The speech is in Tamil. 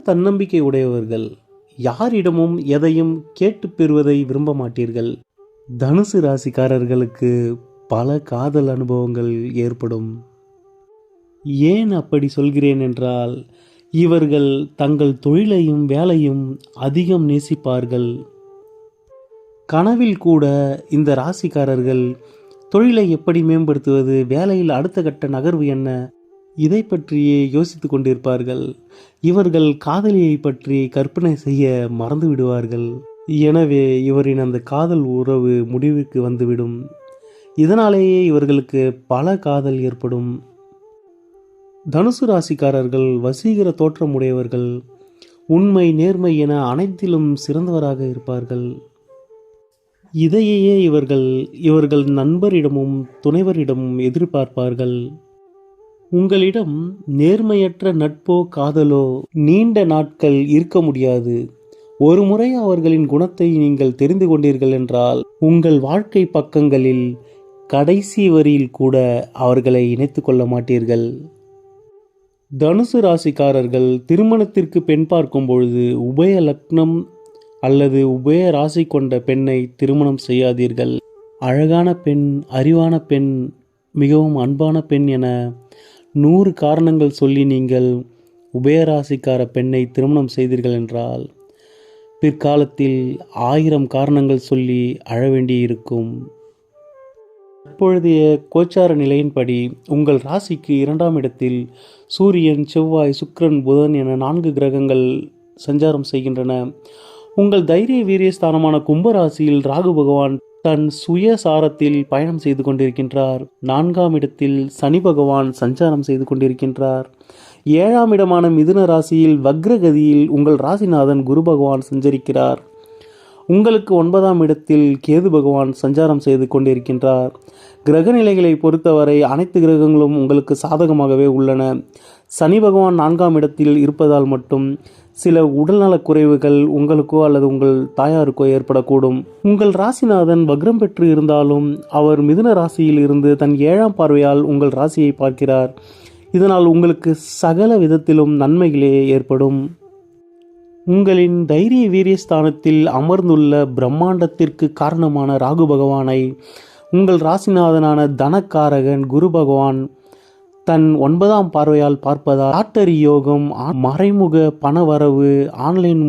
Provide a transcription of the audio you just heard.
தன்னம்பிக்கை உடையவர்கள். யாரிடமும் எதையும் கேட்டு பெறுவதை விரும்ப மாட்டீர்கள். தனுசு ராசிக்காரர்களுக்கு பல காதல் அனுபவங்கள் ஏற்படும். ஏன் அப்படி சொல்கிறேன் என்றால், இவர்கள் தங்கள் தொழிலையும் வேலையும் அதிகம் நேசிப்பார்கள். கனவில் கூட இந்த ராசிக்காரர்கள் தொழிலை எப்படி மேம்படுத்துவது, வேலையில் அடுத்த கட்ட நகர்வு என்ன, இதை பற்றியே யோசித்து கொண்டிருப்பார்கள். இவர்கள் காதலியை பற்றி கற்பனை செய்ய மறந்து விடுவார்கள். எனவே இவரின் அந்த காதல் உறவு முடிவுக்கு வந்துவிடும். இதனாலேயே இவர்களுக்கு பல காதல் ஏற்படும். தனுசு ராசிக்காரர்கள் வசீகர தோற்றமுடையவர்கள். உண்மை, நேர்மை என அனைத்திலும் சிறந்தவராக இருப்பார்கள். இதையே இவர்கள் நண்பரிடமும் துணைவரிடமும் எதிர்பார்ப்பார்கள். உங்களிடம் நேர்மையற்ற நட்போ காதலோ நீண்ட நாட்கள் இருக்க முடியாது. ஒரு முறை அவர்களின் குணத்தை நீங்கள் தெரிந்து கொண்டீர்கள் என்றால், உங்கள் வாழ்க்கை பக்கங்களில் கடைசி வரியில் கூட அவர்களை இணைத்து கொள்ள மாட்டீர்கள். தனுசு ராசிக்காரர்கள் திருமணத்திற்கு பெண் பார்க்கும் பொழுது உபய லக்னம் அல்லது உபய ராசி கொண்ட பெண்ணை திருமணம் செய்யாதீர்கள். அழகான பெண், அறிவான பெண், மிகவும் அன்பான பெண் என 100 காரணங்கள் சொல்லி நீங்கள் உபயராசிக்கார பெண்ணை திருமணம் செய்தீர்கள் என்றால், பிற்காலத்தில் 1000 காரணங்கள் சொல்லி அழ வேண்டியிருக்கும். தற்பொழுதைய கோச்சார நிலையின்படி உங்கள் ராசிக்கு 2ஆம் இடத்தில் சூரியன், செவ்வாய், சுக்கிரன், புதன் என 4 கிரகங்கள் சஞ்சாரம் செய்கின்றன. உங்கள் தைரிய வீரியஸ்தானமான கும்பராசியில் ராகு பகவான் தன் சுயசாரத்தில் பயணம் செய்து கொண்டிருக்கின்றார். 4ஆம் இடத்தில் சனி பகவான் சஞ்சாரம் செய்து கொண்டிருக்கின்றார். 7ஆம் இடமான மிதுன ராசியில் வக்ரகதியில் உங்கள் ராசிநாதன் குரு பகவான் சஞ்சரிக்கிறார். உங்களுக்கு 9ஆம் இடத்தில் கேது பகவான் சஞ்சாரம் செய்து கொண்டிருக்கின்றார். கிரக நிலைகளை பொறுத்தவரை அனைத்து கிரகங்களும் உங்களுக்கு சாதகமாகவே உள்ளன. சனி பகவான் 4ஆம் இடத்தில் இருப்பதால் மட்டும் சில உடல்நலக் குறைவுகள் உங்களுக்கோ அல்லது உங்கள் தாயாருக்கோ ஏற்படக்கூடும். உங்கள் ராசிநாதன் வக்ரம் பெற்று இருந்தாலும் அவர் மிதுன ராசியில் இருந்து தன் 7ஆம் பார்வையால் உங்கள் ராசியை பார்க்கிறார். இதனால் உங்களுக்கு சகல விதத்திலும் நன்மைகளே ஏற்படும். உங்களின் தைரிய வீரியஸ்தானத்தில் அமர்ந்துள்ள பிரம்மாண்டத்திற்கு காரணமான ராகு பகவானை உங்கள் ராசிநாதனான தனக்காரகன் குரு பகவான் தன் 9ஆம் பார்வையால் பார்ப்பதால் லாட்டரி யோகம், மறைமுக பணவரவு, ஆன்லைன்